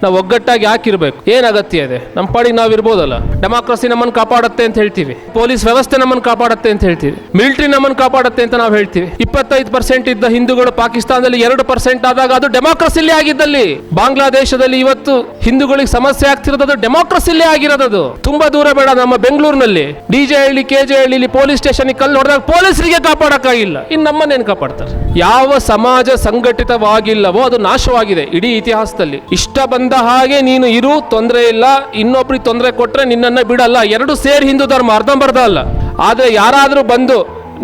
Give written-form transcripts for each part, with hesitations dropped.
ನಾವು ಒಗ್ಗಟ್ಟಾಗಿ ಯಾಕಿರ್ಬೇಕು? ಏನು ಅಗತ್ಯ ಇದೆ? ನಮ್ಮ ಪಾಡಿಗೆ ನಾವು ಇರ್ಬೋದಲ್ಲ. ಡೆಮಾಕ್ರಸಿ ನಮ್ಮನ್ನು ಕಾಪಾಡುತ್ತೆ ಅಂತ ಹೇಳ್ತೀವಿ, ಪೊಲೀಸ್ ವ್ಯವಸ್ಥೆ ನಮ್ಮನ್ನು ಕಾಪಾಡುತ್ತೆ ಅಂತ ಹೇಳ್ತೀವಿ, ಮಿಲಿಟರಿ ನಮ್ಮನ್ನು ಕಾಪಾಡುತ್ತೆ ಅಂತ ನಾವು ಹೇಳ್ತೀವಿ. 25% ಇದ್ದ ಹಿಂದೂಗಳು ಪಾಕಿಸ್ತಾನದಲ್ಲಿ 2% ಆದಾಗ ಅದು ಡೆಮಾಕ್ರಸಿಲೇ ಆಗಿದ್ದಲ್ಲಿ, ಬಾಂಗ್ಲಾದೇಶದಲ್ಲಿ ಇವತ್ತು ಹಿಂದೂಗಳಿಗೆ ಸಮಸ್ಯೆ ಆಗ್ತಿರೋದು ಡೆಮಾಕ್ರಸಿಲೇ ಆಗಿರೋದು. ತುಂಬಾ ದೂರ ಬೇಡ, ನಮ್ಮ ಬೆಂಗಳೂರಿನಲ್ಲಿ DJ ಹಳ್ಳಿ KJ ಹಳ್ಳಿ ಪೊಲೀಸ್ ಸ್ಟೇಷನ್ ಕಲ್ಲು ಹೊಡೆದಾಗ ಪೊಲೀಸರಿಗೆ ಕಾಪಾಡಕ್ಕಾಗಿಲ್ಲ, ಇನ್ನು ನಮ್ಮನ್ನೇನು ಕಾಪಾಡ್ತಾರೆ? ಯಾವ ಸಮಾಜ ಸಂಘಟಿತವಾಗಿಲ್ಲವೋ ಅದು ನಾಶವಾಗಿದೆ ಇಡೀ ಇತಿಹಾಸದಲ್ಲಿ. ಇಷ್ಟ ಬಂದ ಹಾಗೆ ನೀನು ಇರು, ತೊಂದರೆ ಇಲ್ಲ, ಇನ್ನೊಬ್ರಿಗೆ ತೊಂದರೆ ಕೊಟ್ರೆ ನಿನ್ನನ್ನ ಬಿಡಲ್ಲ. ಎರಡು ಸೇರಿ ಹಿಂದೂ ಧರ್ಮ, ಅರ್ಧಂಬರ್ಧ ಅಲ್ಲ. ಆದ್ರೆ ಯಾರಾದ್ರೂ ಬಂದು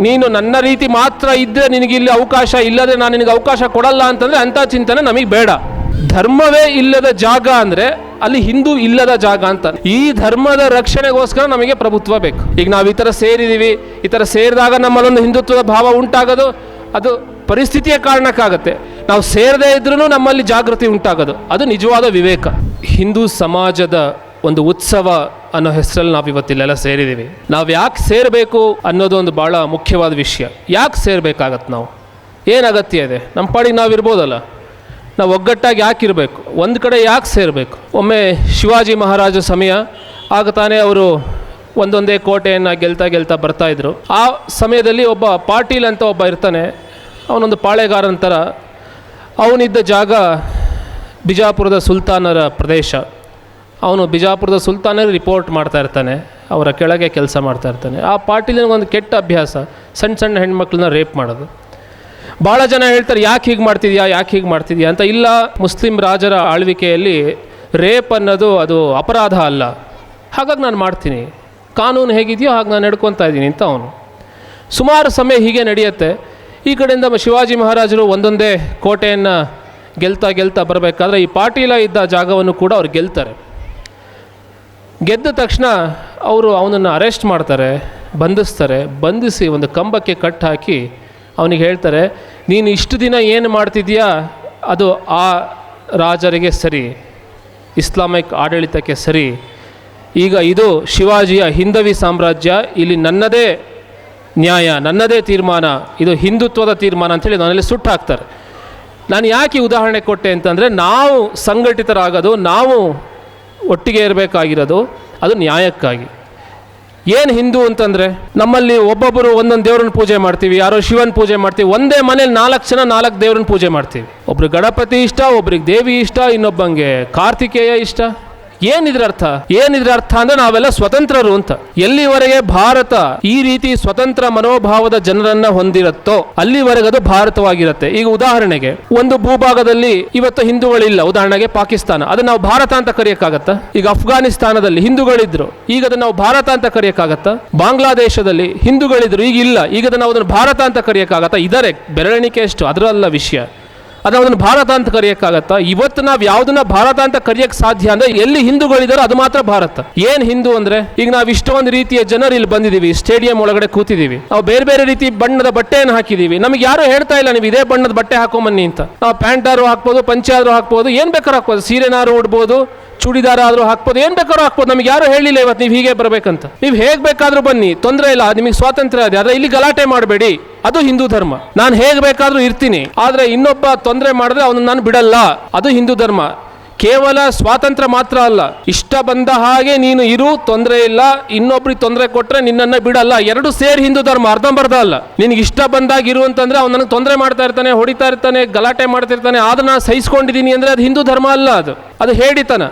ನೀನು ನನ್ನ ರೀತಿ ಮಾತ್ರ ಇದ್ದರೆ ನಿನಗೆ ಇಲ್ಲಿ ಅವಕಾಶ, ಇಲ್ಲದೆ ನಾನು ನಿನಗೆ ಅವಕಾಶ ಕೊಡಲ್ಲ ಅಂತಂದ್ರೆ ಅಂಥ ಚಿಂತನೆ ನಮಗೆ ಬೇಡ. ಧರ್ಮವೇ ಇಲ್ಲದ ಜಾಗ ಅಂದ್ರೆ ಅಲ್ಲಿ ಹಿಂದೂ ಇಲ್ಲದ ಜಾಗ ಅಂತ. ಈ ಧರ್ಮದ ರಕ್ಷಣೆಗೋಸ್ಕರ ನಮಗೆ ಪ್ರಭುತ್ವ ಬೇಕು. ಈಗ ನಾವು ಈ ಥರ ಸೇರಿದ್ದೀವಿ, ಈ ಥರ ಸೇರಿದಾಗ ನಮ್ಮಲ್ಲೊಂದು ಹಿಂದುತ್ವದ ಭಾವ ಉಂಟಾಗೋದು ಅದು ಪರಿಸ್ಥಿತಿಯ ಕಾರಣಕ್ಕಾಗತ್ತೆ. ನಾವು ಸೇರದೇ ಇದ್ರೂ ನಮ್ಮಲ್ಲಿ ಜಾಗೃತಿ ಉಂಟಾಗೋದು ಅದು ನಿಜವಾದ ವಿವೇಕ. ಹಿಂದೂ ಸಮಾಜದ ಒಂದು ಉತ್ಸವ ಅನ್ನೋ ಹೆಸರಲ್ಲಿ ನಾವು ಇವತ್ತಿಲ್ಲೆಲ್ಲ ಸೇರಿದ್ದೀವಿ. ನಾವು ಯಾಕೆ ಸೇರಬೇಕು ಅನ್ನೋದು ಒಂದು ಭಾಳ ಮುಖ್ಯವಾದ ವಿಷಯ. ಯಾಕೆ ಸೇರಬೇಕಾಗತ್ತೆ? ನಾವು ಏನು ಅಗತ್ಯ ಇದೆ? ನಮ್ಮ ಪಾಡಿಗೆ ನಾವು ಇರ್ಬೋದಲ್ಲ. ನಾವು ಒಗ್ಗಟ್ಟಾಗಿ ಯಾಕಿರಬೇಕು? ಒಂದು ಕಡೆ ಯಾಕೆ ಸೇರಬೇಕು? ಒಮ್ಮೆ ಶಿವಾಜಿ ಮಹಾರಾಜ ಸಮಯ ಆಗ ತಾನೇ ಅವರು ಒಂದೊಂದೇ ಕೋಟೆಯನ್ನು ಗೆಲ್ತಾ ಬರ್ತಾಯಿದ್ರು. ಆ ಸಮಯದಲ್ಲಿ ಒಬ್ಬ ಪಾಟೀಲ್ ಅಂತ ಒಬ್ಬ ಇರ್ತಾನೆ, ಅವನೊಂದು ಪಾಳೆಗಾರನ ಥರ. ಅವನಿದ್ದ ಜಾಗ ಬಿಜಾಪುರದ ಸುಲ್ತಾನರ ಪ್ರದೇಶ. ಅವನು ಬಿಜಾಪುರದ ಸುಲ್ತಾನರಿಗೆ ರಿಪೋರ್ಟ್ ಮಾಡ್ತಾ ಇರ್ತಾನೆ, ಅವರ ಕೆಳಗೆ ಕೆಲಸ ಮಾಡ್ತಾ ಇರ್ತಾನೆ. ಆ ಪಾಟೀಲಿನಗೊಂದು ಕೆಟ್ಟ ಅಭ್ಯಾಸ, ಸಣ್ಣ ಹೆಣ್ಮಕ್ಳನ್ನ ರೇಪ್ ಮಾಡೋದು. ಭಾಳ ಜನ ಹೇಳ್ತಾರೆ ಯಾಕೆ ಹೀಗೆ ಮಾಡ್ತಿದ್ಯಾ ಅಂತ. ಇಲ್ಲ, ಮುಸ್ಲಿಂ ರಾಜರ ಆಳ್ವಿಕೆಯಲ್ಲಿ ರೇಪ್ ಅನ್ನೋದು ಅದು ಅಪರಾಧ ಅಲ್ಲ, ಹಾಗಾಗಿ ನಾನು ಮಾಡ್ತೀನಿ, ಕಾನೂನು ಹೇಗಿದೆಯೋ ಹಾಗೆ ನಾನು ನಡ್ಕೊತಾ ಇದ್ದೀನಿ ಅಂತ ಅವನು. ಸುಮಾರು ಸಮಯ ಹೀಗೆ ನಡೆಯುತ್ತೆ. ಈ ಕಡೆಯಿಂದ ಶಿವಾಜಿ ಮಹಾರಾಜರು ಒಂದೊಂದೇ ಕೋಟೆಯನ್ನು ಗೆಲ್ತಾ ಬರಬೇಕಾದ್ರೆ ಈ ಪಾಟೀಲ ಇದ್ದ ಜಾಗವನ್ನು ಕೂಡ ಅವ್ರು ಗೆಲ್ತಾರೆ. ಗೆದ್ದ ತಕ್ಷಣ ಅವರು ಅವನನ್ನು ಅರೆಸ್ಟ್ ಮಾಡ್ತಾರೆ, ಬಂಧಿಸಿ ಒಂದು ಕಂಬಕ್ಕೆ ಕಟ್ಟು ಹಾಕಿ ಅವನಿಗೆ ಹೇಳ್ತಾರೆ, ನೀನು ಇಷ್ಟು ದಿನ ಏನು ಮಾಡ್ತಿದ್ಯಾ ಅದು ಆ ರಾಜರಿಗೆ ಸರಿ, ಇಸ್ಲಾಮಿಕ್ ಆಡಳಿತಕ್ಕೆ ಸರಿ. ಈಗ ಇದು ಶಿವಾಜಿಯ ಹಿಂದವಿ ಸಾಮ್ರಾಜ್ಯ, ಇಲ್ಲಿ ನನ್ನದೇ ನ್ಯಾಯ, ನನ್ನದೇ ತೀರ್ಮಾನ, ಇದು ಹಿಂದುತ್ವದ ತೀರ್ಮಾನ ಅಂಥೇಳಿ ನನ್ನಲ್ಲಿ ಸುಟ್ಟು ಹಾಕ್ತಾರೆ. ನಾನು ಯಾಕೆ ಉದಾಹರಣೆ ಕೊಟ್ಟೆ ಅಂತಂದರೆ, ನಾವು ಸಂಘಟಿತರಾಗೋದು, ನಾವು ಒಟ್ಟಿಗೆ ಇರಬೇಕಾಗಿರೋದು ಅದು ನ್ಯಾಯಕ್ಕಾಗಿ. ಏನು ಹಿಂದೂ ಅಂತಂದರೆ, ನಮ್ಮಲ್ಲಿ ಒಬ್ಬೊಬ್ಬರು ಒಂದೊಂದು ದೇವ್ರನ್ನ ಪೂಜೆ ಮಾಡ್ತೀವಿ, ಯಾರೋ ಶಿವನ ಪೂಜೆ ಮಾಡ್ತೀವಿ. ಒಂದೇ ಮನೇಲಿ 4 ಜನ 4 ದೇವ್ರನ್ನ ಪೂಜೆ ಮಾಡ್ತೀವಿ. ಒಬ್ರಿಗೆ ಗಣಪತಿ ಇಷ್ಟ, ಒಬ್ರಿಗೆ ದೇವಿ ಇಷ್ಟ, ಇನ್ನೊಬ್ಬಂಗೆ ಕಾರ್ತಿಕೇಯ ಇಷ್ಟ. ಏನಿದ್ರ ಅರ್ಥ ಅಂದರೆ ನಾವೆಲ್ಲ ಸ್ವತಂತ್ರರು ಅಂತ. ಎಲ್ಲಿವರೆಗೆ ಭಾರತ ಈ ರೀತಿ ಸ್ವತಂತ್ರ ಮನೋಭಾವದ ಜನರನ್ನ ಹೊಂದಿರುತ್ತೋ ಅಲ್ಲಿವರೆಗೆ ಅದು ಭಾರತವಾಗಿರುತ್ತೆ. ಈಗ ಉದಾಹರಣೆಗೆ ಒಂದು ಭೂಭಾಗದಲ್ಲಿ ಇವತ್ತು ಹಿಂದೂಗಳಿಲ್ಲ, ಉದಾಹರಣೆಗೆ ಪಾಕಿಸ್ತಾನ, ಅದನ್ನ ನಾವು ಭಾರತ ಅಂತ ಕರೆಯಕ್ಕಾಗತ್ತಾ? ಈಗ ಅಫ್ಘಾನಿಸ್ತಾನದಲ್ಲಿ ಹಿಂದೂಗಳಿದ್ರು, ಈಗ ಅದನ್ನ ನಾವು ಭಾರತ ಅಂತ ಕರೆಯಕ್ಕಾಗತ್ತಾ? ಬಾಂಗ್ಲಾದೇಶದಲ್ಲಿ ಹಿಂದೂಗಳಿದ್ರು, ಈಗ ಇಲ್ಲ, ಈಗ ನಾವು ಅದನ್ನು ಭಾರತ ಅಂತ ಕರೆಯಕ್ಕಾಗತ್ತಾ? ಇದರ ಬೆರಳೆಣಿಕೆ ಎಷ್ಟು, ಅದರಲ್ಲ ವಿಷಯ. ಅದನ್ನು ಭಾರತ ಅಂತ ಕರೆಯೋಕ್ಕಾಗತ್ತಾ? ಇವತ್ತು ನಾವು ಯಾವುದನ್ನ ಭಾರತ ಅಂತ ಕರೆಯೋಕ್ಕೆ ಸಾಧ್ಯ ಅಂದರೆ ಎಲ್ಲಿ ಹಿಂದೂಗಳಿದಾರೋ ಅದು ಮಾತ್ರ ಭಾರತ. ಏನು ಹಿಂದೂ ಅಂದರೆ, ಈಗ ನಾವು ಇಷ್ಟೊಂದು ರೀತಿಯ ಜನರು ಇಲ್ಲಿ ಬಂದಿದ್ದೀವಿ, ಸ್ಟೇಡಿಯಂ ಒಳಗಡೆ ಕೂತಿದ್ದೀವಿ, ನಾವು ಬೇರೆ ರೀತಿ ಬಣ್ಣದ ಬಟ್ಟೆಯನ್ನು ಹಾಕಿದ್ದೀವಿ. ನಮಗೆ ಯಾರು ಹೇಳ್ತಾ ಇಲ್ಲ ನೀವು ಇದೇ ಬಣ್ಣದ ಬಟ್ಟೆ ಹಾಕೊಂಬನ್ನಿ ಅಂತ. ನಾವು ಪ್ಯಾಂಟಾರು ಹಾಕ್ಬೋದು, ಪಂಚೆ ಆದರೂ ಹಾಕ್ಬೋದು, ಏನು ಬೇಕಾದ್ರೂ ಹಾಕ್ಬೋದು, ಸೀರೆನಾರು ಉಡ್ಬೋದು, ಚೂಡಿದಾರ ಆದರೂ ಹಾಕ್ಬೋದು, ಏನು ಬೇಕಾದ್ರೂ ಹಾಕ್ಬೋದು. ನಮ್ಗೆ ಯಾರು ಹೇಳಿಲ್ಲ ಇವತ್ತು ನೀವು ಹೀಗೆ ಬರಬೇಕಂತ. ನೀವು ಹೇಗೆ ಬೇಕಾದರೂ ಬನ್ನಿ, ತೊಂದರೆ ಇಲ್ಲ, ನಿಮಗೆ ಸ್ವಾತಂತ್ರ್ಯ ಇದೆ. ಆದರೆ ಇಲ್ಲಿ ಗಲಾಟೆ ಮಾಡಬೇಡಿ, ಅದು ಹಿಂದೂ ಧರ್ಮ. ನಾನು ಹೇಗೆ ಬೇಕಾದ್ರೂ ಇರ್ತೀನಿ, ಆದರೆ ಇನ್ನೊಬ್ಬ ತೊಂದರೆ ಮಾಡಿದ್ರೆ ಅವನು ನಾನು ಬಿಡಲ್ಲ, ಅದು ಹಿಂದೂ ಧರ್ಮ. ಕೇವಲ ಸ್ವಾತಂತ್ರ್ಯ ಮಾತ್ರ ಅಲ್ಲ, ಇಷ್ಟ ಬಂದ ಹಾಗೆ ನೀನು ಇರು, ತೊಂದರೆ ಇಲ್ಲ, ಇನ್ನೊಬ್ರಿಗೆ ತೊಂದರೆ ಕೊಟ್ರೆ ನಿನ್ನನ್ನು ಬಿಡಲ್ಲ. ಎರಡು ಸೇರಿ ಹಿಂದೂ ಧರ್ಮ, ಅರ್ಧಂಬರ್ಧ ಅಲ್ಲ. ನಿನಗೆ ಇಷ್ಟ ಬಂದಾಗ ಇರು ಅಂತಂದ್ರೆ ಅವ್ನು ನನಗೆ ತೊಂದರೆ ಮಾಡ್ತಾ ಇರ್ತಾನೆ, ಹೊಡಿತಾ ಇರ್ತಾನೆ, ಗಲಾಟೆ ಮಾಡ್ತಿರ್ತಾನೆ, ಆದ್ರೆ ನಾನು ಸಹಿಸ್ಕೊಂಡಿದ್ದೀನಿ ಅಂದರೆ ಅದು ಹಿಂದೂ ಧರ್ಮ ಅಲ್ಲ, ಅದು ಹೇಳಿತನ.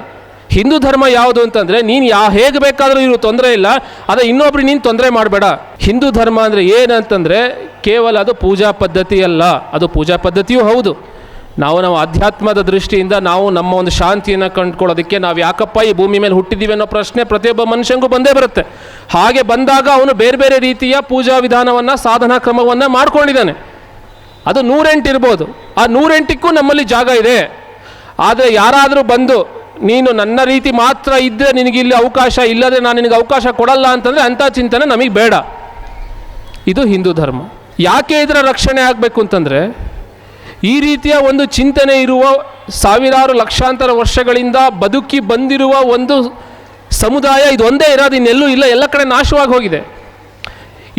ಹಿಂದೂ ಧರ್ಮ ಯಾವುದು ಅಂತಂದ್ರೆ ನೀನು ಹೇಗೆ ಬೇಕಾದರೂ ಇರು, ತೊಂದರೆ ಇಲ್ಲ, ಅದ ಇನ್ನೊಬ್ರಿಗೆ ನೀನು ತೊಂದರೆ ಮಾಡಬೇಡ. ಹಿಂದೂ ಧರ್ಮ ಅಂದರೆ ಏನಂತಂದ್ರೆ ಕೇವಲ ಅದು ಪೂಜಾ ಪದ್ಧತಿ ಅಲ್ಲ, ಅದು ಪೂಜಾ ಪದ್ಧತಿಯೂ ಹೌದು. ನಾವು ಆಧ್ಯಾತ್ಮದ ದೃಷ್ಟಿಯಿಂದ ನಾವು ನಮ್ಮ ಒಂದು ಶಾಂತಿಯನ್ನು ಕಂಡುಕೊಳ್ಳೋದಕ್ಕೆ ನಾವು ಯಾಕಪ್ಪ ಈ ಭೂಮಿ ಮೇಲೆ ಹುಟ್ಟಿದ್ದೀವಿ ಅನ್ನೋ ಪ್ರಶ್ನೆ ಪ್ರತಿಯೊಬ್ಬ ಮನುಷ್ಯನಿಗೂ ಬಂದೇ ಬರುತ್ತೆ. ಹಾಗೆ ಬಂದಾಗ ಅವನು ಬೇರೆ ರೀತಿಯ ಪೂಜಾ ವಿಧಾನವನ್ನು, ಸಾಧನಾ ಕ್ರಮವನ್ನು ಮಾಡ್ಕೊಂಡಿದ್ದಾನೆ. ಅದು 108 ಇರ್ಬೋದು, ಆ 108ಕ್ಕೂ ನಮ್ಮಲ್ಲಿ ಜಾಗ ಇದೆ. ಆದರೆ ಯಾರಾದರೂ ಬಂದು ನೀನು ನನ್ನ ರೀತಿ ಮಾತ್ರ ಇದ್ದರೆ ನಿನಗಿಲ್ಲಿ ಅವಕಾಶ, ಇಲ್ಲದೆ ನಾನು ನಿನಗೆ ಅವಕಾಶ ಕೊಡಲ್ಲ ಅಂತಂದರೆ ಅಂಥ ಚಿಂತನೆ ನಮಗೆ ಬೇಡ. ಇದು ಹಿಂದೂ ಧರ್ಮ. ಯಾಕೆ ಇದರ ರಕ್ಷಣೆ ಆಗಬೇಕು ಅಂತಂದರೆ, ಈ ರೀತಿಯ ಒಂದು ಚಿಂತನೆ ಇರುವ, ಸಾವಿರಾರು ಲಕ್ಷಾಂತರ ವರ್ಷಗಳಿಂದ ಬದುಕಿ ಬಂದಿರುವ ಒಂದು ಸಮುದಾಯ ಇದು ಒಂದೇ ಇರೋದು, ಇನ್ನೆಲ್ಲೂ ಇಲ್ಲ, ಎಲ್ಲ ಕಡೆ ನಾಶವಾಗಿ ಹೋಗಿದೆ.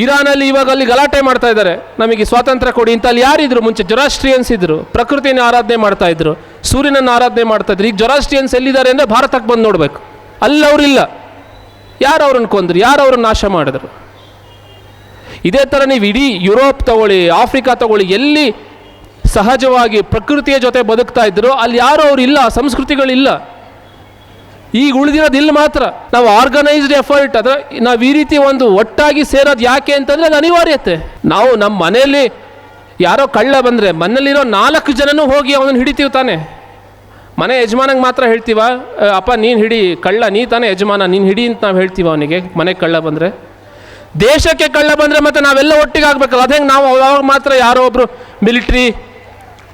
ಇರಾನಲ್ಲಿ ಇವಾಗ ಅಲ್ಲಿ ಗಲಾಟೆ ಮಾಡ್ತಾ ಇದ್ದಾರೆ, ನಮಗೆ ಸ್ವಾತಂತ್ರ್ಯ ಕೊಡಿ ಅಂತ. ಅಲ್ಲಿ ಯಾರಿದ್ರು ಮುಂಚೆ? ಜೊರಾಸ್ಟ್ರಿಯನ್ಸ್ ಇದ್ರು, ಪ್ರಕೃತಿಯನ್ನು ಆರಾಧನೆ ಮಾಡ್ತಾ ಇದ್ರು, ಸೂರ್ಯನನ್ನು ಆರಾಧನೆ ಮಾಡ್ತಾ ಇದ್ರು. ಈಗ ಜೊರಾಸ್ಟ್ರಿಯನ್ಸ್ ಎಲ್ಲಿದ್ದಾರೆ ಅಂದರೆ ಭಾರತಕ್ಕೆ ಬಂದು ನೋಡಬೇಕು, ಅಲ್ಲಿ ಅವರಿಲ್ಲ. ಯಾರು ಅವ್ರನ್ನ ಕೊಂದ್ರು, ಯಾರು ಅವ್ರನ್ನ ನಾಶ ಮಾಡಿದ್ರು? ಇದೇ ಥರ ನೀವು ಇಡೀ ಯುರೋಪ್ ತಗೊಳ್ಳಿ, ಆಫ್ರಿಕಾ ತಗೊಳ್ಳಿ, ಎಲ್ಲಿ ಸಹಜವಾಗಿ ಪ್ರಕೃತಿಯ ಜೊತೆ ಬದುಕ್ತಾ ಇದ್ರು ಅಲ್ಲಿ ಯಾರು ಅವ್ರು ಇಲ್ಲ, ಸಂಸ್ಕೃತಿಗಳಿಲ್ಲ. ಈಗ ಉಳಿದಿರೋದು ಇಲ್ಲಿ ಮಾತ್ರ. ನಾವು ಆರ್ಗನೈಸ್ಡ್ ಎಫರ್ಟ್, ಅಂದರೆ ನಾವು ಈ ರೀತಿ ಒಂದು ಒಟ್ಟಾಗಿ ಸೇರೋದು ಯಾಕೆ ಅಂತಂದರೆ ಅದು ಅನಿವಾರ್ಯತೆ. ನಾವು ನಮ್ಮ ಮನೆಯಲ್ಲಿ ಯಾರೋ ಕಳ್ಳ ಬಂದರೆ ಮನೇಲಿರೋ 4 ಜನನೂ ಹೋಗಿ ಅವನನ್ನು ಹಿಡಿತೀವಿ ತಾನೆ. ಮನೆ ಯಜಮಾನಂಗೆ ಮಾತ್ರ ಹೇಳ್ತೀವ, ಅಪ್ಪ ನೀನು ಹಿಡಿ, ಕಳ್ಳ ನೀ ತಾನೇ ಯಜಮಾನ, ನೀನು ಹಿಡಿ ಅಂತ ನಾವು ಹೇಳ್ತೀವ ಅವನಿಗೆ ಮನೆಗೆ ಕಳ್ಳ ಬಂದರೆ. ದೇಶಕ್ಕೆ ಕಳ್ಳ ಬಂದರೆ ಮತ್ತೆ ನಾವೆಲ್ಲ ಒಟ್ಟಿಗೆ ಆಗಬೇಕಲ್ಲ. ಅದು ಹೆಂಗೆ? ನಾವು ಅವಾಗ ಮಾತ್ರ ಯಾರೋ ಒಬ್ಬರು ಮಿಲಿಟ್ರಿ,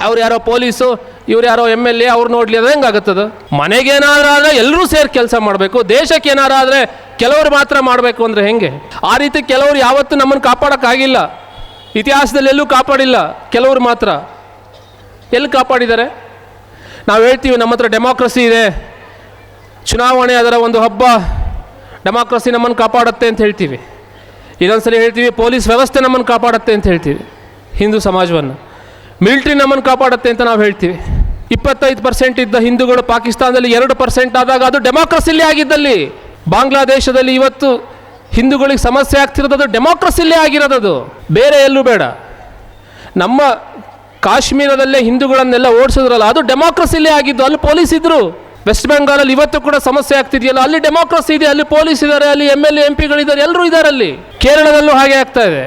ಅವ್ರು ಯಾರೋ ಪೊಲೀಸು, ಇವ್ರು ಯಾರೋ MLA ಅವ್ರು ನೋಡಲಿ, ಅದು ಹೆಂಗಾಗುತ್ತದು? ಮನೆಗೇನಾದ್ರೂ ಆದರೆ ಎಲ್ಲರೂ ಸೇರಿ ಕೆಲಸ ಮಾಡಬೇಕು, ದೇಶಕ್ಕೆ ಏನಾರು ಆದರೆ ಕೆಲವರು ಮಾತ್ರ ಮಾಡಬೇಕು ಅಂದರೆ ಹೆಂಗೆ? ಆ ರೀತಿ ಕೆಲವರು ಯಾವತ್ತೂ ನಮ್ಮನ್ನು ಕಾಪಾಡೋಕ್ಕಾಗಿಲ್ಲ, ಇತಿಹಾಸದಲ್ಲಿ ಎಲ್ಲೂ ಕಾಪಾಡಿಲ್ಲ. ಕೆಲವರು ಮಾತ್ರ ಎಲ್ಲಿ ಕಾಪಾಡಿದ್ದಾರೆ? ನಾವು ಹೇಳ್ತೀವಿ ನಮ್ಮ ಹತ್ರ ಡೆಮಾಕ್ರಸಿ ಇದೆ, ಚುನಾವಣೆ ಅದರ ಒಂದು ಹಬ್ಬ, ಡೆಮಾಕ್ರಸಿ ನಮ್ಮನ್ನು ಕಾಪಾಡುತ್ತೆ ಅಂತ ಹೇಳ್ತೀವಿ. ಇನ್ನೊಂದ್ಸಲಿ ಹೇಳ್ತೀವಿ ಪೊಲೀಸ್ ವ್ಯವಸ್ಥೆ ನಮ್ಮನ್ನು ಕಾಪಾಡುತ್ತೆ ಅಂತ ಹೇಳ್ತೀವಿ, ಹಿಂದೂ ಸಮಾಜವನ್ನು. ಮಿಲಿಟ್ರಿ ನಮ್ಮನ್ನು ಕಾಪಾಡುತ್ತೆ ಅಂತ ನಾವು ಹೇಳ್ತೀವಿ. 25% ಇದ್ದ ಹಿಂದೂಗಳು ಪಾಕಿಸ್ತಾನದಲ್ಲಿ 2% ಆದಾಗ ಅದು ಡೆಮಾಕ್ರಸಿಲೇ ಆಗಿದ್ದಲ್ಲಿ. ಬಾಂಗ್ಲಾದೇಶದಲ್ಲಿ ಇವತ್ತು ಹಿಂದೂಗಳಿಗೆ ಸಮಸ್ಯೆ ಆಗ್ತಿರೋದು ಡೆಮಾಕ್ರಸಿಲೇ ಆಗಿರೋದು, ಬೇರೆ ಎಲ್ಲೂ ಬೇಡ. ನಮ್ಮ ಕಾಶ್ಮೀರದಲ್ಲೇ ಹಿಂದೂಗಳನ್ನೆಲ್ಲ ಓಡಿಸಿದ್ರಲ್ಲ, ಅದು ಡೆಮಾಕ್ರಸಿಲೇ ಆಗಿದ್ದು, ಅಲ್ಲಿ ಪೊಲೀಸ್ ಇದ್ದರು. ವೆಸ್ಟ್ ಬೆಂಗಾಲಲ್ಲಿ ಇವತ್ತು ಕೂಡ ಸಮಸ್ಯೆ ಆಗ್ತಿದೆಯಲ್ಲ, ಅಲ್ಲಿ ಡೆಮಾಕ್ರಸಿ ಇದೆ, ಅಲ್ಲಿ ಪೊಲೀಸ್ ಇದ್ದಾರೆ, ಅಲ್ಲಿ MLA MP ಗಳಿದ್ದಾರೆ, ಎಲ್ಲರೂ ಇದ್ದಾರೆ. ಅಲ್ಲಿ ಕೇರಳದಲ್ಲೂ ಹಾಗೆ ಆಗ್ತಾ ಇದೆ.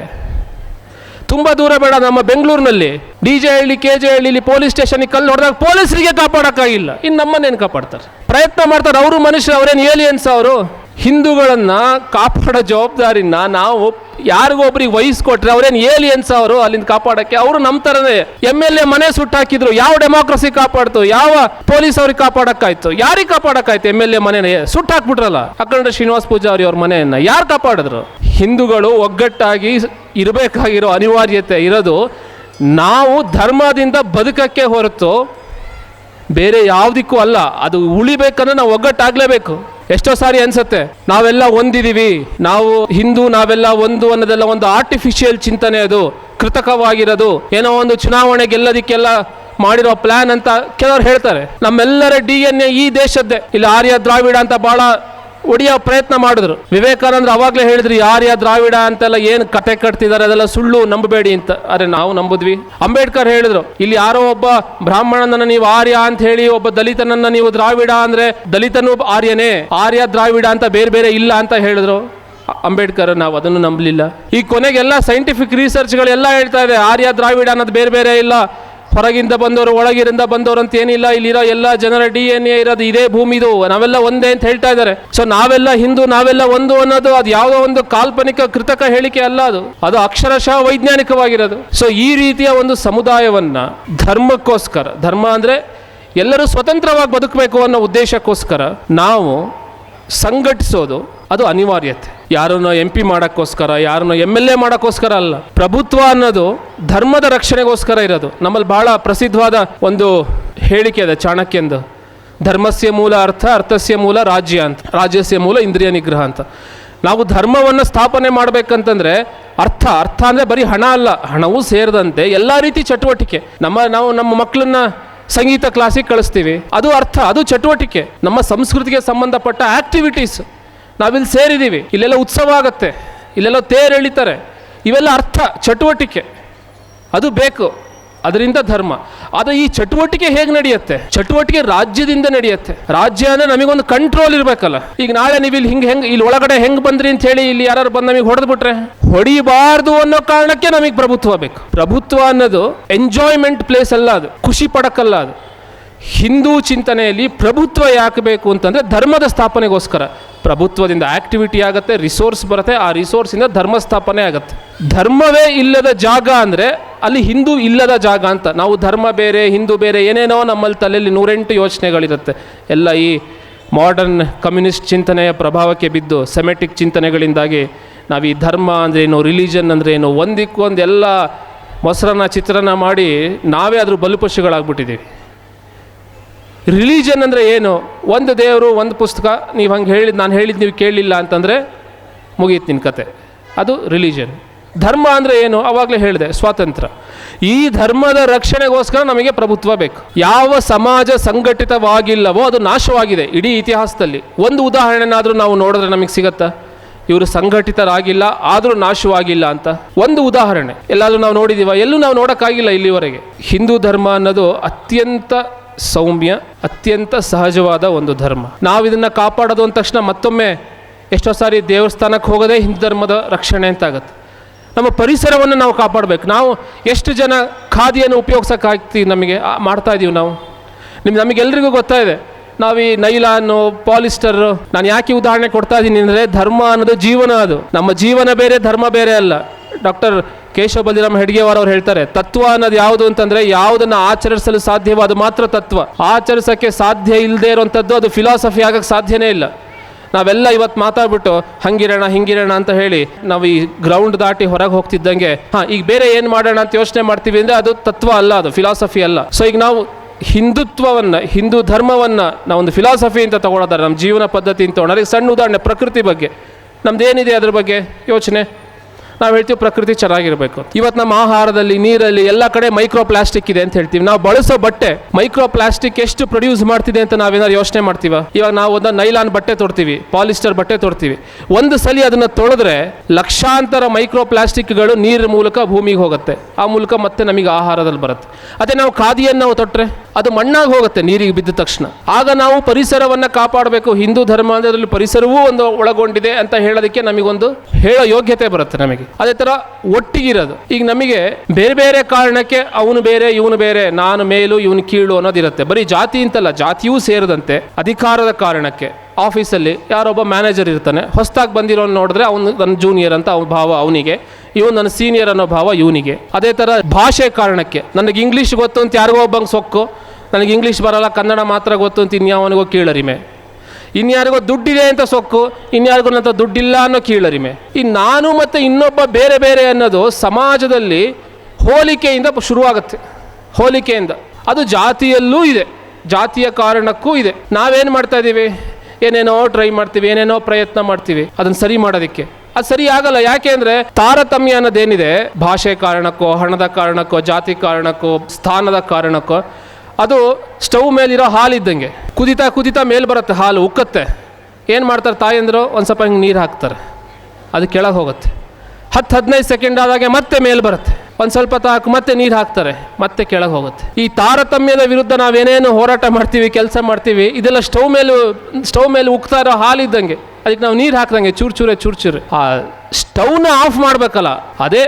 ತುಂಬ ದೂರ ಬೇಡ, ನಮ್ಮ ಬೆಂಗಳೂರಿನಲ್ಲಿ DJ ಹಳ್ಳಿ, KJ ಹಳ್ಳಿಲಿ ಪೊಲೀಸ್ ಸ್ಟೇಷನ್ಗೆ ಕಲ್ಲು ಹೊಡೆದಾಗ ಪೊಲೀಸರಿಗೆ ಕಾಪಾಡೋಕ್ಕಾಗಿಲ್ಲ, ಇನ್ನು ನಮ್ಮನ್ನೇನು ಕಾಪಾಡ್ತಾರೆ? ಪ್ರಯತ್ನ ಮಾಡ್ತಾರೆ. ಅವರು ಮನುಷ್ಯರು, ಅವರೇನು ಏಲಿಯನ್ಸ್? ಅವರು ಹಿಂದೂಗಳನ್ನು ಕಾಪಾಡೋ ಜವಾಬ್ದಾರಿನ ನಾವು ಯಾರಿಗೊಬ್ರಿಗೆ ವಹಿಸ್ಕೊಟ್ರೆ ಅವ್ರೇನು ಏಲಿಯನ್ಸ್? ಅವರು ಅಲ್ಲಿಂದ ಕಾಪಾಡೋಕ್ಕೆ ಅವರು ನಮ್ಮ ಥರನೇ. MLA ಮನೆ ಸುಟ್ಟಾಕಿದ್ರು, ಯಾವ ಡೆಮಾಕ್ರಸಿ ಕಾಪಾಡ್ತು? ಯಾವ ಪೊಲೀಸ್ ಅವ್ರಿಗೆ ಕಾಪಾಡೋಕ್ಕಾಯ್ತು? ಯಾರಿಗೆ ಕಾಪಾಡೋಕ್ಕಾಯ್ತು? MLA ಮನೆನೇ ಸುಟ್ಟಾಕ್ಬಿಟ್ರಲ್ಲ, ಅಖಂಡ ಶ್ರೀನಿವಾಸ್ ಪೂಜಾರಿ ಅವ್ರ ಮನೆಯನ್ನು ಯಾರು ಕಾಪಾಡಿದ್ರು? ಹಿಂದೂಗಳು ಒಗ್ಗಟ್ಟಾಗಿ ಇರಬೇಕಾಗಿರೋ ಅನಿವಾರ್ಯತೆ ಇರೋದು ನಾವು ಧರ್ಮದಿಂದ ಬದುಕಕ್ಕೆ ಹೊರತು ಬೇರೆ ಯಾವುದಕ್ಕೂ ಅಲ್ಲ. ಅದು ಉಳಿಬೇಕಂದ್ರೆ ನಾವು ಒಗ್ಗಟ್ಟಾಗಲೇಬೇಕು. ಎಷ್ಟೋ ಸಾರಿ ಅನ್ಸುತ್ತೆ ನಾವೆಲ್ಲ ಒಂದಿದ್ದೀವಿ, ನಾವು ಹಿಂದೂ, ನಾವೆಲ್ಲ ಒಂದು ಅನ್ನೋದೆಲ್ಲ ಒಂದು ಆರ್ಟಿಫಿಷಿಯಲ್ ಚಿಂತನೆ, ಅದು ಕೃತಕವಾಗಿರೋದು, ಏನೋ ಒಂದು ಚುನಾವಣೆ ಗೆಲ್ಲೋದಕ್ಕೆಲ್ಲ ಮಾಡಿರೋ ಪ್ಲಾನ್ ಅಂತ ಕೆಲವರು ಹೇಳ್ತಾರೆ. ನಮ್ಮೆಲ್ಲರ DNA ಈ ದೇಶದ್ದೇ. ಇಲ್ಲಿ ಆರ್ಯ ದ್ರಾವಿಡ ಅಂತ ಭಾಳ ಒಡೆಯೋ ಪ್ರಯತ್ನ ಮಾಡಿದ್ರು. ವಿವೇಕಾನಂದರು ಅವಾಗಲೇ ಹೇಳಿದ್ರು, ಆರ್ಯ ದ್ರಾವಿಡ ಅಂತೆಲ್ಲ ಏನು ಕತೆ ಕಟ್ತಿದ್ದಾರೆ ಅದೆಲ್ಲ ಸುಳ್ಳು, ನಂಬಬೇಡಿ ಅಂತ. ಅರೆ ನಾವು ನಂಬುದ್ವಿ. ಅಂಬೇಡ್ಕರ್ ಹೇಳಿದ್ರು, ಇಲ್ಲಿ ಯಾರೋ ಒಬ್ಬ ಬ್ರಾಹ್ಮಣನನ್ನು ನೀವು ಆರ್ಯ ಅಂತ ಹೇಳಿ, ಒಬ್ಬ ದಲಿತನನ್ನ ನೀವು ದ್ರಾವಿಡ ಅಂದ್ರೆ ದಲಿತನೂ ಆರ್ಯನೇ, ಆರ್ಯ ದ್ರಾವಿಡ ಅಂತ ಬೇರೆ ಬೇರೆ ಇಲ್ಲ ಅಂತ ಹೇಳಿದ್ರು ಅಂಬೇಡ್ಕರ್. ನಾವು ಅದನ್ನು ನಂಬಲಿಲ್ಲ. ಈ ಕೊನೆಗೆಲ್ಲ ಸೈಂಟಿಫಿಕ್ ರಿಸರ್ಚ್ಗಳೆಲ್ಲ ಹೇಳ್ತಾ ಇದೆ ಆರ್ಯ ದ್ರಾವಿಡ ಅನ್ನೋದು ಬೇರೆ ಬೇರೆ ಇಲ್ಲ, ಹೊರಗಿಂದ ಬಂದವರು ಒಳಗಿರಿಂದ ಬಂದವರು ಅಂತ ಏನಿಲ್ಲ, ಇಲ್ಲಿರೋ ಎಲ್ಲ ಜನರ DNA ಇರೋದು ಇದೇ ಭೂಮಿದು, ನಾವೆಲ್ಲ ಒಂದೇ ಅಂತ ಹೇಳ್ತಾ ಇದ್ದಾರೆ. ಸೊ ನಾವೆಲ್ಲ ಹಿಂದೂ, ನಾವೆಲ್ಲ ಒಂದು ಅನ್ನೋದು ಅದು ಯಾವುದೋ ಒಂದು ಕಾಲ್ಪನಿಕ ಕೃತಕ ಹೇಳಿಕೆ ಅಲ್ಲ, ಅದು ಅಕ್ಷರಶಃ ವೈಜ್ಞಾನಿಕವಾಗಿರೋದು. ಸೊ ಈ ರೀತಿಯ ಒಂದು ಸಮುದಾಯವನ್ನ ಧರ್ಮಕ್ಕೋಸ್ಕರ, ಧರ್ಮ ಅಂದ್ರೆ ಎಲ್ಲರೂ ಸ್ವತಂತ್ರವಾಗಿ ಬದುಕಬೇಕು ಅನ್ನೋ ಉದ್ದೇಶಕ್ಕೋಸ್ಕರ ನಾವು ಸಂಘಟಿಸೋದು ಅದು ಅನಿವಾರ್ಯತೆ. ಯಾರನ್ನ MP ಮಾಡೋಕ್ಕೋಸ್ಕರ, ಯಾರನ್ನ MLA ಮಾಡೋಕ್ಕೋಸ್ಕರ ಅಲ್ಲ. ಪ್ರಭುತ್ವ ಅನ್ನೋದು ಧರ್ಮದ ರಕ್ಷಣೆಗೋಸ್ಕರ ಇರೋದು. ನಮ್ಮಲ್ಲಿ ಬಹಳ ಪ್ರಸಿದ್ಧವಾದ ಒಂದು ಹೇಳಿಕೆ ಇದೆ ಚಾಣಕ್ಯಂದು, ಧರ್ಮಸ್ಯ ಮೂಲ ಅರ್ಥ, ಅರ್ಥಸ್ಯ ಮೂಲ ರಾಜ್ಯ ಅಂತ, ರಾಜ್ಯಸ್ಯ ಮೂಲ ಇಂದ್ರಿಯ ನಿಗ್ರಹ ಅಂತ. ನಾವು ಧರ್ಮವನ್ನು ಸ್ಥಾಪನೆ ಮಾಡಬೇಕಂತಂದ್ರೆ ಅರ್ಥ ಅಂದರೆ ಬರೀ ಹಣ ಅಲ್ಲ, ಹಣವೂ ಸೇರಿದಂತೆ ಎಲ್ಲ ರೀತಿ ಚಟುವಟಿಕೆ. ನಾವು ನಮ್ಮ ಮಕ್ಕಳನ್ನ ಸಂಗೀತ ಕ್ಲಾಸಿಗೆ ಕಳಿಸ್ತೀವಿ, ಅದು ಅರ್ಥ, ಅದು ಚಟುವಟಿಕೆ. ನಮ್ಮ ಸಂಸ್ಕೃತಿಗೆ ಸಂಬಂಧಪಟ್ಟ ಆಕ್ಟಿವಿಟೀಸ್ ನಾವಿಲ್ಲಿ ಸೇರಿದ್ದೀವಿ, ಇಲ್ಲೆಲ್ಲ ಉತ್ಸವ ಆಗುತ್ತೆ, ಇಲ್ಲೆಲ್ಲ ತೇರು ಎಳಿತಾರೆ, ಇವೆಲ್ಲ ಅರ್ಥ, ಚಟುವಟಿಕೆ, ಅದು ಬೇಕು. ಅದರಿಂದ ಧರ್ಮ. ಆದರೆ ಈ ಚಟುವಟಿಕೆ ಹೇಗೆ ನಡೆಯುತ್ತೆ? ಚಟುವಟಿಕೆ ರಾಜ್ಯದಿಂದ ನಡೆಯುತ್ತೆ. ರಾಜ್ಯ ಅಂದರೆ ನಮಗೊಂದು ಕಂಟ್ರೋಲ್ ಇರಬೇಕಲ್ಲ. ಈಗ ನಾಳೆ ನೀವು ಇಲ್ಲಿ ಹೆಂಗೆ ಇಲ್ಲಿ ಒಳಗಡೆ ಹೆಂಗೆ ಬಂದ್ರಿ ಅಂತ ಹೇಳಿ ಇಲ್ಲಿ ಯಾರು ಬಂದು ನಮಗೆ ಹೊಡೆದ್ಬಿಟ್ರೆ ಹೊಡಿಬಾರ್ದು ಅನ್ನೋ ಕಾರಣಕ್ಕೆ ನಮಗೆ ಪ್ರಭುತ್ವ ಬೇಕು. ಪ್ರಭುತ್ವ ಅನ್ನೋದು ಎಂಜಾಯ್ಮೆಂಟ್ ಪ್ಲೇಸ್ ಅಲ್ಲ, ಅದು ಖುಷಿ ಪಡಕ್ಕಲ್ಲ. ಅದು ಹಿಂದೂ ಚಿಂತನೆಯಲ್ಲಿ ಪ್ರಭುತ್ವ ಯಾಕೆ ಬೇಕು ಅಂತಂದರೆ ಧರ್ಮದ ಸ್ಥಾಪನೆಗೋಸ್ಕರ. ಪ್ರಭುತ್ವದಿಂದ ಆಕ್ಟಿವಿಟಿ ಆಗುತ್ತೆ, ರಿಸೋರ್ಸ್ ಬರುತ್ತೆ, ಆ ರಿಸೋರ್ಸಿಂದ ಧರ್ಮ ಸ್ಥಾಪನೆ ಆಗುತ್ತೆ. ಧರ್ಮವೇ ಇಲ್ಲದ ಜಾಗ ಅಂದರೆ ಅಲ್ಲಿ ಹಿಂದೂ ಇಲ್ಲದ ಜಾಗ ಅಂತ. ನಾವು ಧರ್ಮ ಬೇರೆ ಹಿಂದೂ ಬೇರೆ ಏನೇನೋ ನಮ್ಮಲ್ಲಿ ತಲೆಯಲ್ಲಿ 108 ಯೋಚನೆಗಳಿರುತ್ತೆ. ಎಲ್ಲ ಈ ಮಾಡರ್ನ್ ಕಮ್ಯುನಿಸ್ಟ್ ಚಿಂತನೆಯ ಪ್ರಭಾವಕ್ಕೆ ಬಿದ್ದು ಸೆಮೆಟಿಕ್ ಚಿಂತನೆಗಳಿಂದಾಗಿ ನಾವು ಈ ಧರ್ಮ ಅಂದ್ರೇನು, ರಿಲಿಜನ್ ಅಂದ್ರೇನು, ಒಂದಕ್ಕೊಂದು ಎಲ್ಲ ಮೊಸರನ್ನ ಚಿತ್ರನ ಮಾಡಿ ನಾವೇ ಅದ್ರ ಬಲಿಪಶುಗಳಾಗ್ಬಿಟ್ಟಿದ್ದೀವಿ. ರಿಲಿಜನ್ ಅಂದರೆ ಏನು? ಒಂದು ದೇವರು, ಒಂದು ಪುಸ್ತಕ, ನೀವು ಹಂಗೆ ಹೇಳಿದ್ದು ನಾನು ಹೇಳಿದ್ದು ನೀವು ಕೇಳಲಿಲ್ಲ ಅಂತಂದರೆ ಮುಗೀತು ನಿನ್ನ ಕತೆ. ಅದು ರಿಲಿಜನ್. ಧರ್ಮ ಅಂದರೆ ಏನು? ಆವಾಗಲೇ ಹೇಳಿದೆ, ಸ್ವಾತಂತ್ರ್ಯ. ಈ ಧರ್ಮದ ರಕ್ಷಣೆಗೋಸ್ಕರ ನಮಗೆ ಪ್ರಭುತ್ವ ಬೇಕು. ಯಾವ ಸಮಾಜ ಸಂಘಟಿತವಾಗಿಲ್ಲವೋ ಅದು ನಾಶವಾಗಿದೆ ಇಡೀ ಇತಿಹಾಸದಲ್ಲಿ. ಒಂದು ಉದಾಹರಣೆನಾದರೂ ನಾವು ನೋಡಿದ್ರೆ ನಮಗೆ ಸಿಗತ್ತಾ? ಇವರು ಸಂಘಟಿತರಾಗಿಲ್ಲ ಆದರೂ ನಾಶವಾಗಿಲ್ಲ ಅಂತ ಒಂದು ಉದಾಹರಣೆ ಎಲ್ಲಾದರೂ ನಾವು ನೋಡಿದ್ದೀವ? ಎಲ್ಲೂ ನಾವು ನೋಡೋಕ್ಕಾಗಿಲ್ಲ ಇಲ್ಲಿವರೆಗೆ. ಹಿಂದೂ ಧರ್ಮ ಅನ್ನೋದು ಅತ್ಯಂತ ಸೌಮ್ಯ, ಅತ್ಯಂತ ಸಹಜವಾದ ಒಂದು ಧರ್ಮ. ನಾವು ಇದನ್ನು ಕಾಪಾಡೋದು ಅಂದ ತಕ್ಷಣ ಮತ್ತೊಮ್ಮೆ ಎಷ್ಟೋ ಸಾರಿ ದೇವಸ್ಥಾನಕ್ಕೆ ಹೋಗೋದೇ ಹಿಂದೂ ಧರ್ಮದ ರಕ್ಷಣೆ ಅಂತ ಆಗುತ್ತೆ. ನಮ್ಮ ಪರಿಸರವನ್ನು ನಾವು ಕಾಪಾಡಬೇಕು. ನಾವು ಎಷ್ಟು ಜನ ಖಾದಿಯನ್ನು ಉಪಯೋಗಿಸೋಕ್ಕಾಗ್ತೀವಿ? ನಮಗೆ ಮಾಡ್ತಾ ಇದ್ದೀವಿ ನಾವು. ನಮಗೆಲ್ರಿಗೂ ಗೊತ್ತಾ ಇದೆ, ನಾವು ಈ ನೈಲಾನು, ಪಾಲಿಸ್ಟರು. ನಾನು ಯಾಕೆ ಉದಾಹರಣೆ ಕೊಡ್ತಾ ಇದ್ದೀನಿ ಅಂದರೆ, ಧರ್ಮ ಅನ್ನೋದು ಜೀವನ. ಅದು ನಮ್ಮ ಜೀವನ ಬೇರೆ, ಧರ್ಮ ಬೇರೆ ಅಲ್ಲ. ಡಾಕ್ಟರ್ ಕೇಶವ ಬಲಿರಾಮ್ ಹೆಡ್ಗೇವಾರ್ ಅವ್ರು ಹೇಳ್ತಾರೆ, ತತ್ವ ಅನ್ನೋದು ಯಾವುದು ಅಂತಂದರೆ, ಯಾವುದನ್ನು ಆಚರಿಸಲು ಸಾಧ್ಯವೋ ಅದು ಮಾತ್ರ ತತ್ವ. ಆಚರಿಸೋಕ್ಕೆ ಸಾಧ್ಯ ಇಲ್ಲದೆ ಇರೋವಂಥದ್ದು ಅದು ಫಿಲಾಸಫಿ ಆಗೋಕ್ಕೆ ಸಾಧ್ಯನೇ ಇಲ್ಲ. ನಾವೆಲ್ಲ ಇವತ್ತು ಮಾತಾಡ್ಬಿಟ್ಟು ಹಂಗಿರೋಣ ಹಿಂಗಿರೋಣ ಅಂತ ಹೇಳಿ ನಾವು ಈ ಗ್ರೌಂಡ್ ದಾಟಿ ಹೊರಗೆ ಹೋಗ್ತಿದ್ದಂಗೆ ಈಗ ಬೇರೆ ಏನು ಮಾಡೋಣ ಅಂತ ಯೋಚನೆ ಮಾಡ್ತೀವಿ ಅಂದರೆ ಅದು ತತ್ವ ಅಲ್ಲ, ಅದು ಫಿಲಾಸಫಿ ಅಲ್ಲ. ಸೊ ಈಗ ನಾವು ಹಿಂದುತ್ವವನ್ನು, ಹಿಂದೂ ಧರ್ಮವನ್ನು ನಾವೊಂದು ಫಿಲಾಸಫಿ ಅಂತ ತೊಗೊಳೋದಾರೆ, ನಮ್ಮ ಜೀವನ ಪದ್ಧತಿ ಅಂತ ತೊಗೊಂಡ್ರೆ. ಈಗ ಸಣ್ಣ ಉದಾಹರಣೆ, ಪ್ರಕೃತಿ ಬಗ್ಗೆ ನಮ್ದೇನಿದೆ ಅದ್ರ ಬಗ್ಗೆ ಯೋಚನೆ. ನಾವು ಹೇಳ್ತೀವಿ ಪ್ರಕೃತಿ ಚೆನ್ನಾಗಿರಬೇಕು. ಇವತ್ತು ನಮ್ಮ ಆಹಾರದಲ್ಲಿ, ನೀರಲ್ಲಿ ಎಲ್ಲ ಕಡೆ ಮೈಕ್ರೋ ಪ್ಲಾಸ್ಟಿಕ್ ಇದೆ ಅಂತ ಹೇಳ್ತೀವಿ. ನಾವು ಬಳಸೋ ಬಟ್ಟೆ ಮೈಕ್ರೋ ಪ್ಲಾಸ್ಟಿಕ್ ಎಷ್ಟು ಪ್ರೊಡ್ಯೂಸ್ ಮಾಡ್ತಿದೆ ಅಂತ ನಾವೇನಾದ್ರು ಯೋಚನೆ ಮಾಡ್ತೀವ? ಇವಾಗ ನಾವು ಒಂದು ನೈಲಾನ್ ಬಟ್ಟೆ ತೊಡ್ತೀವಿ, ಪಾಲಿಸ್ಟರ್ ಬಟ್ಟೆ ತೊಡ್ತೀವಿ. ಒಂದು ಸಲ ಅದನ್ನು ತೊಳೆದ್ರೆ ಲಕ್ಷಾಂತರ ಮೈಕ್ರೋ ಪ್ಲಾಸ್ಟಿಕ್ಗಳು ನೀರಿನ ಮೂಲಕ ಭೂಮಿಗೆ ಹೋಗುತ್ತೆ. ಆ ಮೂಲಕ ಮತ್ತೆ ನಮಗೆ ಆಹಾರದಲ್ಲಿ ಬರುತ್ತೆ. ಅದೇ ನಾವು ಖಾದಿಯನ್ನು ನಾವು ತೊಟ್ಟರೆ ಅದು ಮಣ್ಣಾಗಿ ಹೋಗುತ್ತೆ ನೀರಿಗೆ ಬಿದ್ದ ತಕ್ಷಣ. ಆಗ ನಾವು ಪರಿಸರವನ್ನು ಕಾಪಾಡಬೇಕು. ಹಿಂದೂ ಧರ್ಮ ಅಂದರೆ ಅದರಲ್ಲಿ ಪರಿಸರವೂ ಒಂದು ಒಳಗೊಂಡಿದೆ ಅಂತ ಹೇಳೋದಕ್ಕೆ ನಮಗೊಂದು ಹೇಳೋ ಯೋಗ್ಯತೆ ಬರುತ್ತೆ ನಮಗೆ. ಅದೇ ಥರ ಒಟ್ಟಿಗಿರೋದು. ಈಗ ನಮಗೆ ಬೇರೆ ಬೇರೆ ಕಾರಣಕ್ಕೆ ಅವನು ಬೇರೆ ಇವನು ಬೇರೆ, ನಾನು ಮೇಲು ಇವನು ಕೀಳು ಅನ್ನೋದಿರುತ್ತೆ. ಬರೀ ಜಾತಿ ಅಂತಲ್ಲ, ಜಾತಿಯೂ ಸೇರಿದಂತೆ ಅಧಿಕಾರದ ಕಾರಣಕ್ಕೆ ಆಫೀಸಲ್ಲಿ ಯಾರೊಬ್ಬ ಮ್ಯಾನೇಜರ್ ಇರ್ತಾನೆ, ಹೊಸದಾಗಿ ಬಂದಿರೋನು ನೋಡಿದ್ರೆ ಅವನು ನನ್ನ ಜೂನಿಯರ್ ಅಂತ ಅವನ ಭಾವ ಅವನಿಗೆ, ಇವನು ನನ್ನ ಸೀನಿಯರ್ ಅನ್ನೋ ಭಾವ ಇವನಿಗೆ. ಅದೇ ಥರ ಭಾಷೆ ಕಾರಣಕ್ಕೆ, ನನಗೆ ಇಂಗ್ಲೀಷ್ ಗೊತ್ತು ಅಂತ ಯಾರಿಗೋ ಒಬ್ಬಂಗೆ ಸೊಕ್ಕು, ನನಗೆ ಇಂಗ್ಲೀಷ್ ಬರಲ್ಲ ಕನ್ನಡ ಮಾತ್ರ ಗೊತ್ತು ಅಂತ ಇನ್ಯಾವನಿಗೋ ಕೀಳರಿಮೆ. ಇನ್ಯಾರಿಗೋ ದುಡ್ಡಿದೆ ಅಂತ ಸೊಕ್ಕು, ಇನ್ಯಾರಿಗೋ ನಂತ ದುಡ್ಡಿಲ್ಲ ಅನ್ನೋ ಕೀಳರಿಮೆ. ಈ ನಾನು ಮತ್ತು ಇನ್ನೊಬ್ಬ ಬೇರೆ ಬೇರೆ ಅನ್ನೋದು ಸಮಾಜದಲ್ಲಿ ಹೋಲಿಕೆಯಿಂದ ಶುರುವಾಗುತ್ತೆ. ಹೋಲಿಕೆಯಿಂದ ಅದು ಜಾತಿಯಲ್ಲೂ ಇದೆ, ಜಾತಿಯ ಕಾರಣಕ್ಕೂ ಇದೆ. ನಾವೇನು ಮಾಡ್ತಾ ಇದ್ದೀವಿ? ಏನೇನೋ ಟ್ರೈ ಮಾಡ್ತೀವಿ, ಏನೇನೋ ಪ್ರಯತ್ನ ಮಾಡ್ತೀವಿ ಅದನ್ನು ಸರಿ ಮಾಡೋದಕ್ಕೆ. ಅದು ಸರಿ ಆಗಲ್ಲ. ಯಾಕೆ ಅಂದರೆ ತಾರತಮ್ಯ ಅನ್ನೋದೇನಿದೆ, ಭಾಷೆ ಕಾರಣಕ್ಕೋ, ಹಣದ ಕಾರಣಕ್ಕೋ, ಜಾತಿ ಕಾರಣಕ್ಕೋ, ಸ್ಥಾನದ ಕಾರಣಕ್ಕೋ, ಅದು ಸ್ಟವ್ ಮೇಲಿರೋ ಹಾಲಿದ್ದಂಗೆ ಕುದಿತಾ ಕುದಿತಾ ಮೇಲೆ ಬರುತ್ತೆ, ಹಾಲು ಉಕ್ಕತ್ತೆ. ಏನು ಮಾಡ್ತಾರೆ ತಾಯಂದರು? ಒಂದು ಸ್ವಲ್ಪ ಹಿಂಗೆ ನೀರು ಹಾಕ್ತಾರೆ, ಅದು ಕೆಳಗೆ ಹೋಗುತ್ತೆ. 10-15 ಸೆಕೆಂಡ್ ಆದಾಗೆ ಮತ್ತೆ ಮೇಲೆ ಬರುತ್ತೆ, ಒಂದು ಸ್ವಲ್ಪ ತಾಕು ಮತ್ತೆ ನೀರು ಹಾಕ್ತಾರೆ, ಮತ್ತೆ ಕೆಳಗೆ ಹೋಗುತ್ತೆ. ಈ ತಾರತಮ್ಯದ ವಿರುದ್ಧ ನಾವೇನೇನು ಹೋರಾಟ ಮಾಡ್ತೀವಿ, ಕೆಲಸ ಮಾಡ್ತೀವಿ, ಇದೆಲ್ಲ ಸ್ಟವ್ ಮೇಲೆ ಉಕ್ತಾ ಇರೋ ಹಾಲಿದ್ದಂಗೆ. ಅದಕ್ಕೆ ನಾವು ನೀರು ಹಾಕ್ದಂಗೆ ಚೂರು. ಆ ಸ್ಟವ್ನ ಆಫ್ ಮಾಡಬೇಕಲ್ಲ, ಅದೇ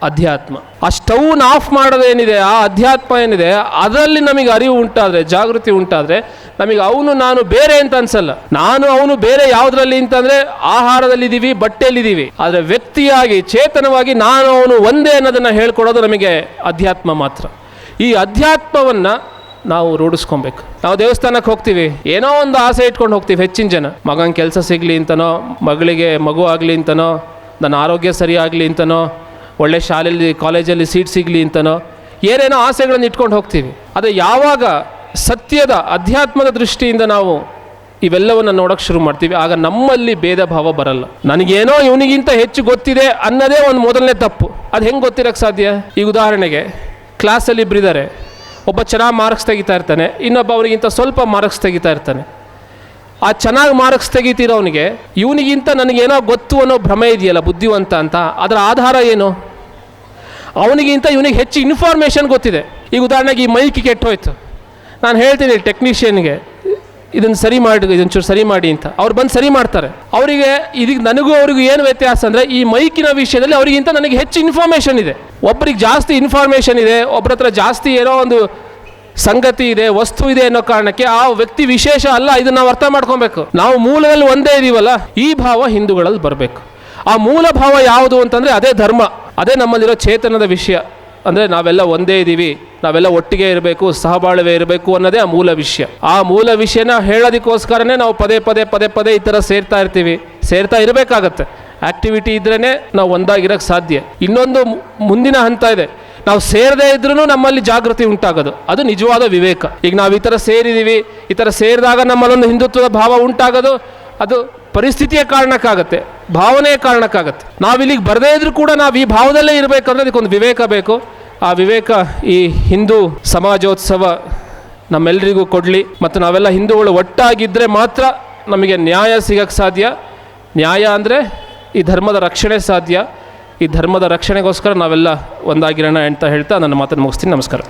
ಅಧ್ಯಾತ್ಮ. ಆ ಸ್ಟವ್ನ ಆಫ್ ಮಾಡೋದೇನಿದೆ, ಆ ಅಧ್ಯಾತ್ಮ ಏನಿದೆ, ಅದರಲ್ಲಿ ನಮಗೆ ಅರಿವು ಉಂಟಾದರೆ, ಜಾಗೃತಿ ಉಂಟಾದರೆ ನಮಗೆ ಅವನು ನಾನು ಬೇರೆ ಅಂತ ಅನ್ಸಲ್ಲ. ನಾನು ಅವನು ಬೇರೆ ಯಾವುದರಲ್ಲಿ ಅಂತಂದರೆ ಆಹಾರದಲ್ಲಿದ್ದೀವಿ, ಬಟ್ಟೆಯಲ್ಲಿದ್ದೀವಿ. ಆದರೆ ವ್ಯಕ್ತಿಯಾಗಿ, ಚೇತನವಾಗಿ ನಾನು ಅವನು ಒಂದೇ ಅನ್ನೋದನ್ನು ಹೇಳ್ಕೊಡೋದು ನಮಗೆ ಅಧ್ಯಾತ್ಮ ಮಾತ್ರ. ಈ ಅಧ್ಯಾತ್ಮವನ್ನು ನಾವು ರೂಢಿಸ್ಕೊಬೇಕು. ನಾವು ದೇವಸ್ಥಾನಕ್ಕೆ ಹೋಗ್ತೀವಿ, ಏನೋ ಒಂದು ಆಸೆ ಇಟ್ಕೊಂಡು ಹೋಗ್ತೀವಿ. ಹೆಚ್ಚಿನ ಜನ ಮಗನ ಕೆಲಸ ಸಿಗಲಿ ಅಂತನೋ, ಮಗಳಿಗೆ ಮಗು ಆಗಲಿ ಅಂತನೋ, ನನ್ನ ಆರೋಗ್ಯ ಸರಿ ಆಗಲಿ ಅಂತನೋ, ಒಳ್ಳೆ ಶಾಲೆಯಲ್ಲಿ ಕಾಲೇಜಲ್ಲಿ ಸೀಟ್ ಸಿಗಲಿ ಅಂತನೋ, ಏನೇನೋ ಆಸೆಗಳನ್ನು ಇಟ್ಕೊಂಡು ಹೋಗ್ತೀವಿ. ಆದರೆ ಯಾವಾಗ ಸತ್ಯದ ಅಧ್ಯಾತ್ಮದ ದೃಷ್ಟಿಯಿಂದ ನಾವು ಇವೆಲ್ಲವನ್ನು ನೋಡೋಕ್ಕೆ ಶುರು ಮಾಡ್ತೀವಿ, ಆಗ ನಮ್ಮಲ್ಲಿ ಭೇದ ಭಾವ ಬರಲ್ಲ. ನನಗೇನೋ ಇವನಿಗಿಂತ ಹೆಚ್ಚು ಗೊತ್ತಿದೆ ಅನ್ನೋದೇ ಒಂದು ಮೊದಲನೇ ತಪ್ಪು. ಅದು ಹೆಂಗೆ ಗೊತ್ತಿರೋಕ್ಕೆ ಸಾಧ್ಯ? ಈಗ ಉದಾಹರಣೆಗೆ ಕ್ಲಾಸಲ್ಲಿ ಇಬ್ಬರಿದ್ದಾರೆ, ಒಬ್ಬ ಚೆನ್ನಾಗಿ ಮಾರ್ಕ್ಸ್ ತೆಗಿತಾ ಇರ್ತಾನೆ, ಇನ್ನೊಬ್ಬ ಅವನಿಗಿಂತ ಸ್ವಲ್ಪ ಮಾರ್ಕ್ಸ್ ತೆಗಿತಾ ಇರ್ತಾನೆ. ಆ ಚೆನ್ನಾಗಿ ಮಾರ್ಕ್ಸ್ ತೆಗಿತಿರೋವನಿಗೆ ಇವನಿಗಿಂತ ನನಗೇನೋ ಗೊತ್ತು ಅನ್ನೋ ಭ್ರಮೆ ಇದೆಯಲ್ಲ, ಬುದ್ಧಿವಂತ ಅಂತ. ಅದರ ಆಧಾರ ಏನು? ಅವನಿಗಿಂತ ಇವನಿಗೆ ಹೆಚ್ಚು ಇನ್ಫಾರ್ಮೇಷನ್ ಗೊತ್ತಿದೆ. ಈಗ ಉದಾಹರಣೆಗೆ ಈ ಮೈಕ್ ಕೆಟ್ಟೋಯ್ತು, ನಾನು ಹೇಳ್ತೀನಿ ಟೆಕ್ನಿಷಿಯನ್ಗೆ ಇದನ್ನು ಸರಿ ಮಾಡಿ, ಇದನ್ನು ಚೂರು ಸರಿ ಮಾಡಿ ಅಂತ. ಅವ್ರು ಬಂದು ಸರಿ ಮಾಡ್ತಾರೆ. ಅವರಿಗೆ ಇದಕ್ಕೆ ನನಗೂ ಅವ್ರಿಗೂ ಏನು ವ್ಯತ್ಯಾಸ ಅಂದರೆ, ಈ ಮೈಕಿನ ವಿಷಯದಲ್ಲಿ ಅವರಿಗಿಂತ ನನಗೆ ಹೆಚ್ಚು ಇನ್ಫಾರ್ಮೇಷನ್ ಇದೆ. ಒಬ್ಬರಿಗೆ ಜಾಸ್ತಿ ಇನ್ಫಾರ್ಮೇಷನ್ ಇದೆ, ಒಬ್ಬರ ಹತ್ರ ಜಾಸ್ತಿ ಏನೋ ಒಂದು ಸಂಗತಿ ಇದೆ, ವಸ್ತು ಇದೆ ಅನ್ನೋ ಕಾರಣಕ್ಕೆ ಆ ವ್ಯಕ್ತಿ ವಿಶೇಷ ಅಲ್ಲ. ಇದನ್ನು ನಾವು ಅರ್ಥ ಮಾಡ್ಕೊಬೇಕು. ನಾವು ಮೂಲದಲ್ಲಿ ಒಂದೇ ಇದೀವಲ್ಲ, ಈ ಭಾವ ಹಿಂದೂಗಳಲ್ಲಿ ಬರಬೇಕು. ಆ ಮೂಲ ಭಾವ ಯಾವುದು ಅಂತಂದರೆ ಅದೇ ಧರ್ಮ, ಅದೇ ನಮ್ಮಲ್ಲಿರೋ ಚೇತನದ ವಿಷಯ. ಅಂದರೆ ನಾವೆಲ್ಲ ಒಂದೇ ಇದ್ದೀವಿ, ನಾವೆಲ್ಲ ಒಟ್ಟಿಗೆ ಇರಬೇಕು, ಸಹಬಾಳ್ವೆ ಇರಬೇಕು ಅನ್ನೋದೇ ಆ ಮೂಲ ವಿಷಯ. ಆ ಮೂಲ ವಿಷಯನ ಹೇಳೋದಕ್ಕೋಸ್ಕರನೇ ನಾವು ಪದೇ ಪದೇ ಈ ಥರ ಸೇರ್ತಾ ಇರಬೇಕಾಗತ್ತೆ. ಆ್ಯಕ್ಟಿವಿಟಿ ಇದ್ರೇ ನಾವು ಒಂದಾಗಿರೋಕ್ಕೆ ಸಾಧ್ಯ. ಇನ್ನೊಂದು ಮುಂದಿನ ಹಂತ ಇದೆ, ನಾವು ಸೇರದೇ ಇದ್ರೂ ನಮ್ಮಲ್ಲಿ ಜಾಗೃತಿ ಉಂಟಾಗೋದು, ಅದು ನಿಜವಾದ ವಿವೇಕ. ಈಗ ನಾವು ಈ ಥರ ಸೇರಿದ್ದೀವಿ, ಈ ಥರ ಸೇರಿದಾಗ ನಮ್ಮಲ್ಲೊಂದು ಹಿಂದುತ್ವದ ಭಾವ ಉಂಟಾಗೋದು ಅದು ಪರಿಸ್ಥಿತಿಯ ಕಾರಣಕ್ಕಾಗತ್ತೆ. ಭಾವನೆಯ ಕಾರಣಕ್ಕಾಗತ್ತೆ. ನಾವಿಲ್ಲಿಗೆ ಬರದೇ ಇದ್ರೂ ಕೂಡ ನಾವು ಈ ಭಾವದಲ್ಲೇ ಇರಬೇಕಂದ್ರೆ ಅದಕ್ಕೊಂದು ವಿವೇಕ ಬೇಕು. ಆ ವಿವೇಕ ಈ ಹಿಂದೂ ಸಮಾಜೋತ್ಸವ ನಮ್ಮೆಲ್ಲರಿಗೂ ಕೊಡಲಿ. ಮತ್ತು ನಾವೆಲ್ಲ ಹಿಂದೂಗಳು ಒಟ್ಟಾಗಿದ್ದರೆ ಮಾತ್ರ ನಮಗೆ ನ್ಯಾಯ ಸಿಗಕ್ಕೆ ಸಾಧ್ಯ. ನ್ಯಾಯ ಅಂದರೆ ಈ ಧರ್ಮದ ರಕ್ಷಣೆ ಸಾಧ್ಯ. ಈ ಧರ್ಮದ ರಕ್ಷಣೆಗೋಸ್ಕರ ನಾವೆಲ್ಲ ಒಂದಾಗಿರೋಣ ಅಂತ ಹೇಳ್ತಾ ನನ್ನ ಮಾತನ್ನು ಮುಗಿಸ್ತೀನಿ. ನಮಸ್ಕಾರ.